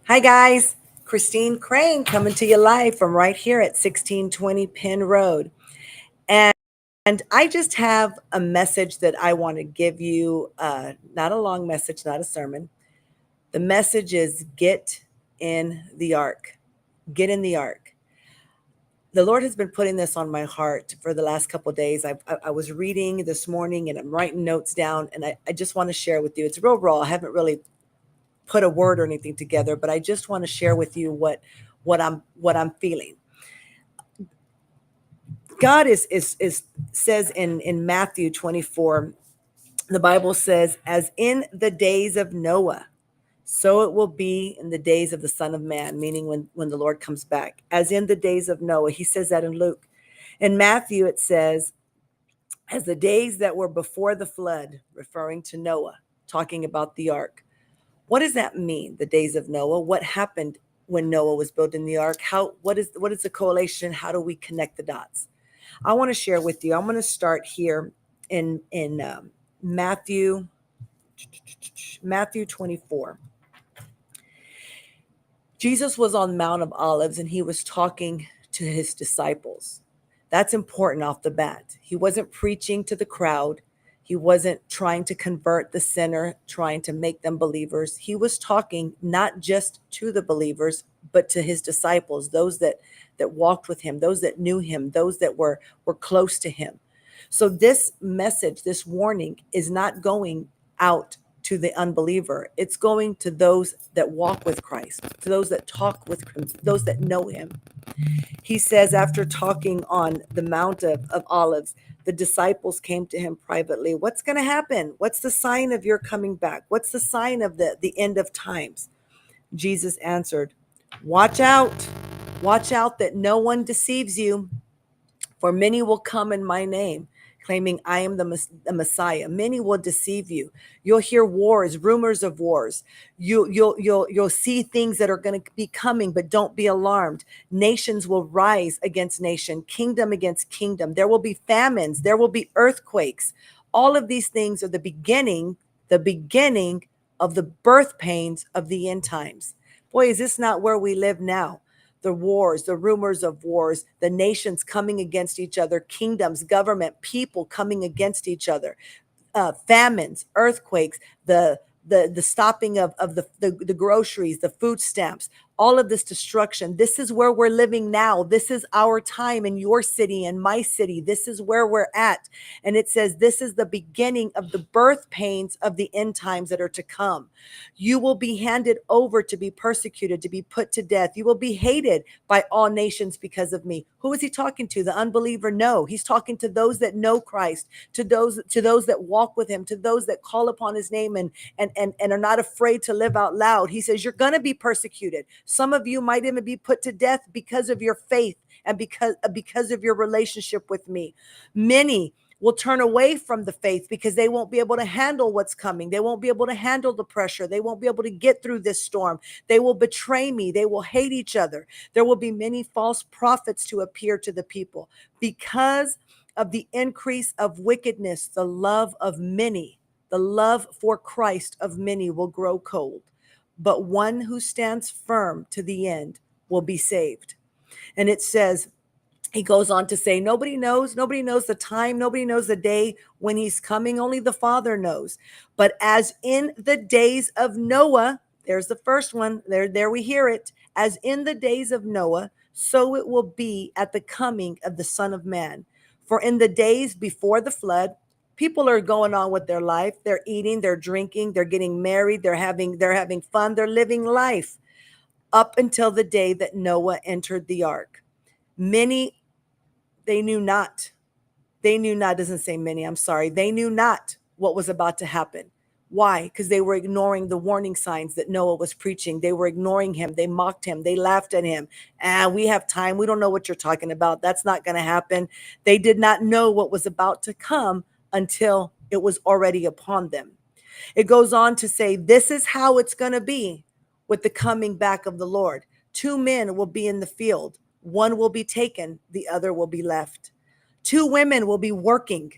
Hi, guys. Christine Crain coming to you live from right here at 1620 Penn Road. And I just have a message that I want to give you. Not a long message, not a sermon. The message is get in the ark. Get in the ark. The Lord has been putting this on my heart for the last couple of days. I was reading this morning and I'm writing notes down, and I just want to share with you. It's real raw. I haven't really put a word or anything together, but I just want to share with you what I'm feeling. God is says in Matthew 24, the Bible says, as in the days of Noah, so it will be in the days of the Son of Man, meaning when the Lord comes back. As in the days of Noah. He says that in Luke. In Matthew, it says, as the days that were before the flood, referring to Noah, talking about the ark. What does that mean? The days of Noah. What happened when Noah was building the ark? What is the correlation? How do we connect the dots? I want to share with you. I'm going to start here in Matthew 24. Jesus was on Mount of Olives and he was talking to his disciples. That's important off the bat. He wasn't preaching to the crowd. He wasn't trying to convert the sinner, trying to make them believers. He was talking not just to the believers, but to his disciples, those that walked with him, those that knew him, those that were close to him. So this message, this warning is not going out to the unbeliever. It's going to those that walk with Christ, to those that talk with him, those that know him. He says, after talking on the Mount of Olives, the disciples came to him privately. What's going to happen? What's the sign of your coming back? What's the sign of the end of times? Jesus answered, watch out. Watch out that no one deceives you, for many will come in my name, claiming I am the Messiah. Many will deceive you. You'll hear wars, rumors of wars. You'll see things that are going to be coming, but don't be alarmed. Nations will rise against nation, kingdom against kingdom. There will be famines. There will be earthquakes. All of these things are the beginning of the birth pains of the end times. Boy, is this not where we live now? The wars, the rumors of wars, the nations coming against each other, kingdoms, government, people coming against each other, famines, earthquakes, the stopping of the groceries, the food stamps, all of this destruction. This is where we're living now. This is our time in your city and my city. This is where we're at. And it says this is the beginning of the birth pains of the end times that are to come. You will be handed over to be persecuted, to be put to death. You will be hated by all nations because of me. Who is he talking to? The unbeliever? No, he's talking to those that know Christ, to those that walk with him, to those that call upon his name and are not afraid to live out loud. He says, you're going to be persecuted. Some of you might even be put to death because of your faith and because of your relationship with me. Many will turn away from the faith because they won't be able to handle what's coming. They won't be able to handle the pressure. They won't be able to get through this storm. They will betray me. They will hate each other. There will be many false prophets to appear to the people. Because of the increase of wickedness, the love for Christ of many will grow cold. But one who stands firm to the end will be saved. And it says, he goes on to say, nobody knows the time, nobody knows the day when he's coming, only the Father knows. But as in the days of Noah, there's the first one, there we hear it, as in the days of Noah, so it will be at the coming of the Son of Man. For in the days before the flood, people are going on with their life. They're eating, they're drinking, they're getting married, they're having fun, they're living life up until the day that Noah entered the ark. Many they knew not. They knew not, doesn't say many, I'm sorry. They knew not what was about to happen. Why? Because they were ignoring the warning signs that Noah was preaching. They were ignoring him. They mocked him. They laughed at him. We have time. We don't know what you're talking about. That's not going to happen. They did not know what was about to come until it was already upon them. It goes on to say, this is how it's going to be with the coming back of the Lord. Two men will be in the field. One will be taken, the other will be left. Two women will be working.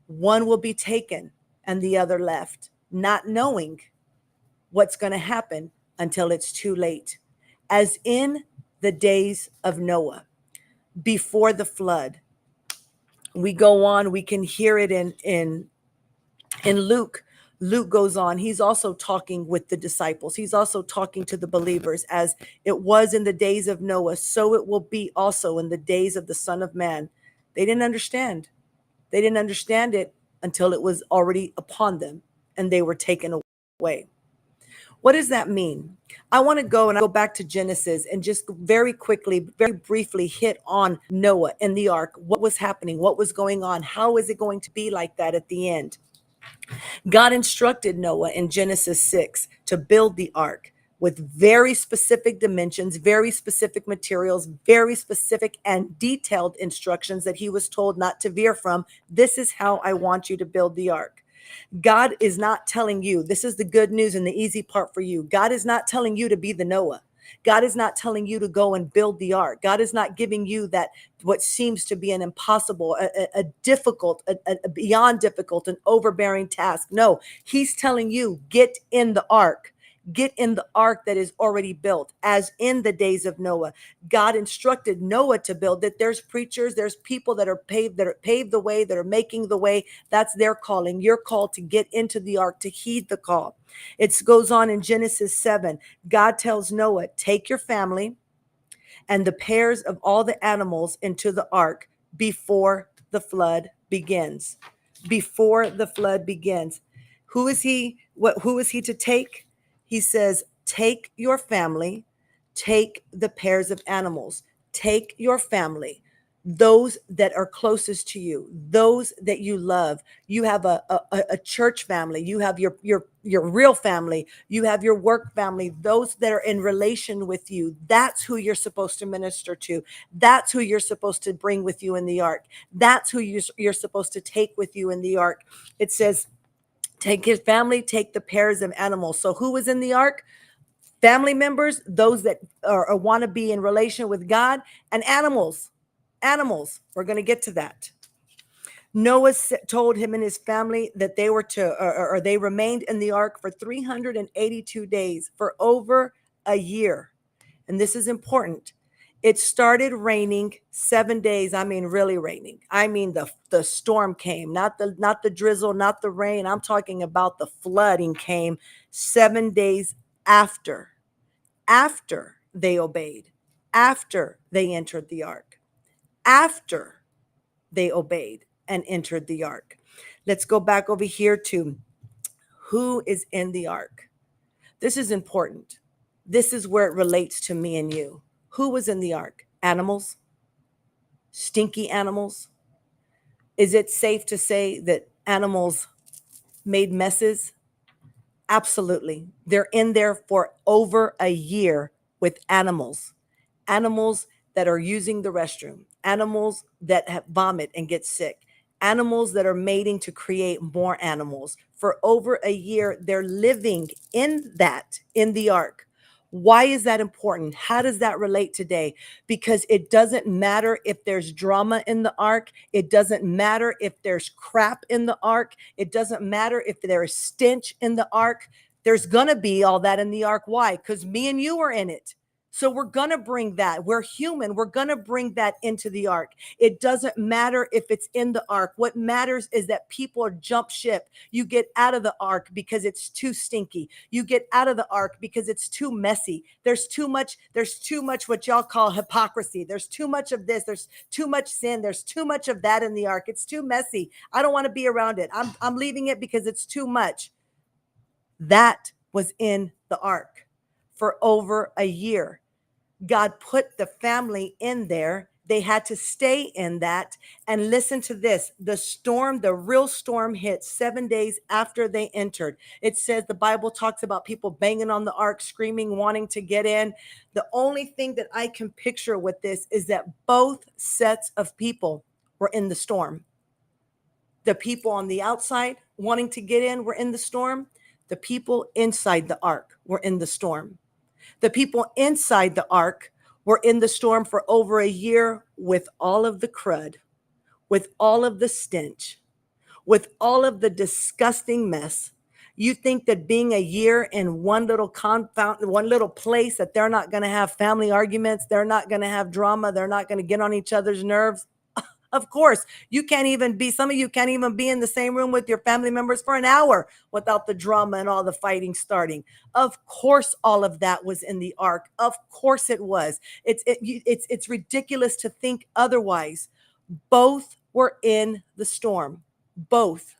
One will be taken and the other left, not knowing what's going to happen until it's too late. As in the days of Noah, before the flood. We go on, we can hear it in Luke. Luke goes on, he's also talking with the disciples, he's also talking to the believers. As it was in the days of Noah, so it will be also in the days of the Son of Man. They didn't understand. They didn't understand it until it was already upon them and they were taken away. What does that mean? I want to go back to Genesis and just very quickly, very briefly hit on Noah and the ark. What was happening? What was going on? How is it going to be like that at the end? God instructed Noah in Genesis 6 to build the ark with very specific dimensions, very specific materials, very specific and detailed instructions that he was told not to veer from. This is how I want you to build the ark. God is not telling you, this is the good news and the easy part for you. God is not telling you to be the Noah. God is not telling you to go and build the ark. God is not giving you that, what seems to be an impossible, a difficult, a beyond difficult, an overbearing task. No, he's telling you, get in the ark. Get in the ark that is already built, as in the days of Noah. God instructed Noah to build it. There's preachers, there's people that are paved the way, that are making the way. That's their calling. You're called to get into the ark, to heed the call. It goes on in Genesis 7. God tells Noah, take your family and the pairs of all the animals into the ark before the flood begins. Before the flood begins. Who is he to take? He says, take your family, take the pairs of animals, take your family, those that are closest to you, those that you love. You have a church family, you have your real family, you have your work family, those that are in relation with you. That's who you're supposed to minister to. That's who you're supposed to bring with you in the ark. That's who you're supposed to take with you in the ark. It says, take his family, take the pairs of animals. So who was in the ark? Family members, those that are want to be in relation with God, and animals. Animals. We're going to get to that. Noah told him and his family that they were or they remained in the ark for 382 days, for over a year. And this is important. It started raining 7 days. I mean, really raining. I mean, the storm came, not the drizzle, not the rain. I'm talking about the flooding came 7 days after they obeyed, after they entered the ark, after they obeyed and entered the ark. Let's go back over here to who is in the ark. This is important. This is where it relates to me and you. Who was in the ark? Animals? Stinky animals? Is it safe to say that animals made messes? Absolutely. They're in there for over a year with animals. Animals that are using the restroom. Animals that have vomit and get sick. Animals that are mating to create more animals. For over a year, they're living in the ark. Why is that important? How does that relate today? Because it doesn't matter if there's drama in the ark. It doesn't matter if there's crap in the ark. It doesn't matter if there's stench in the ark. There's going to be all that in the ark. Why? Because me and you are in it. So we're going to bring that. We're human. We're going to bring that into the ark. It doesn't matter if it's in the ark. What matters is that people jump ship. You get out of the ark because it's too stinky. You get out of the ark because it's too messy. There's too much what y'all call hypocrisy. There's too much of this. There's too much sin. There's too much of that in the ark. It's too messy. I don't want to be around it. I'm leaving it because it's too much. That was in the ark for over a year. God put the family in there. They had to stay in that. And listen to this. The real storm hit 7 days after they entered. It says, the Bible talks about people banging on the ark, screaming, wanting to get in. The only thing that I can picture with this is that both sets of people were in the storm. The people on the outside wanting to get in were in the storm. The people inside the ark were in the storm. The people inside the ark were in the storm for over a year with all of the crud, with all of the stench, with all of the disgusting mess. You think that being a year in one little confound, one little place, that they're not going to have family arguments, they're not going to have drama, they're not going to get on each other's nerves? Of course, you can't even be, some of you can't even be in the same room with your family members for an hour without the drama and all the fighting starting. Of course, all of that was in the ark. Of course it was. It's ridiculous to think otherwise. Both were in the storm. Both.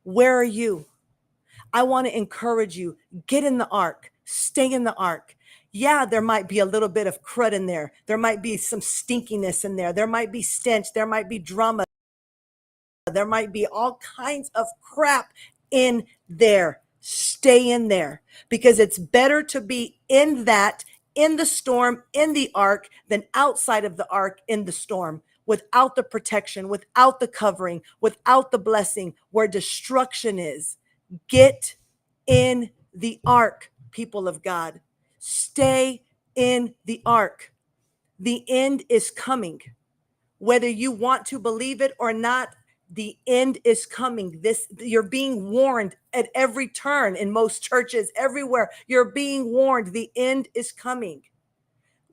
Where are you? I want to encourage you, get in the ark, stay in the ark. Yeah, there might be a little bit of crud in there. There might be some stinkiness in there. There might be stench. There might be drama. There might be all kinds of crap in there. Stay in there, because it's better to be in that, in the storm, in the ark, than outside of the ark in the storm, without the protection, without the covering, without the blessing, where destruction is. Get in the ark, people of God. Stay in the ark. The end is coming. Whether you want to believe it or not, the end is coming. This, you're being warned at every turn in most churches, everywhere. You're being warned. The end is coming.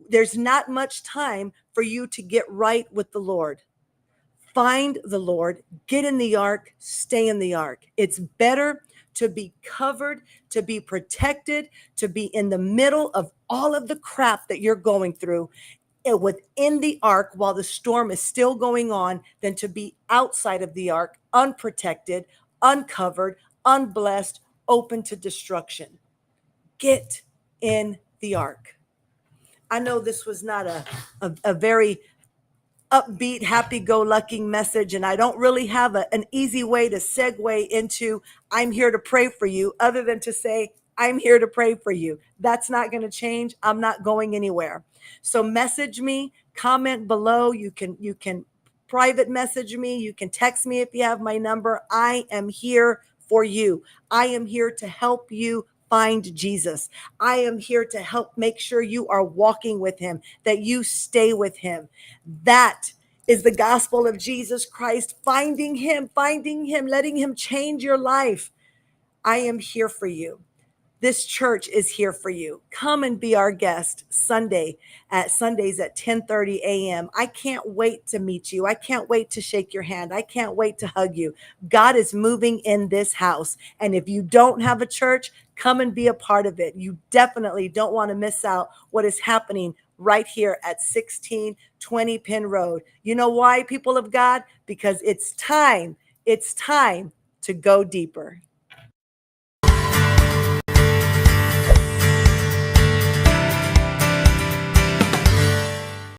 There's not much time for you to get right with the Lord. Find the Lord, get in the ark, stay in the ark. It's better to be covered, to be protected, to be in the middle of all of the crap that you're going through within the ark while the storm is still going on, than to be outside of the ark, unprotected, uncovered, unblessed, open to destruction. Get in the ark. I know this was not a very upbeat, happy-go-lucky message, and I don't really have an easy way to segue into I'm here to pray for you, other than to say I'm here to pray for you. That's not going to change. I'm not going anywhere. So message me, comment below. You can private message me. You can text me if you have my number. I am here for you. I am here to help you find Jesus. I am here to help make sure you are walking with him, that you stay with him. That is the gospel of Jesus Christ. Finding him, letting him change your life. I am here for you. This church is here for you. Come and be our guest Sundays at 10:30 a.m. I can't wait to meet you. I can't wait to shake your hand. I can't wait to hug you. God is moving in this house. And if you don't have a church, come and be a part of it. You definitely don't want to miss out what is happening right here at 1620 Penn Road. You know why, people of God? Because it's time to go deeper.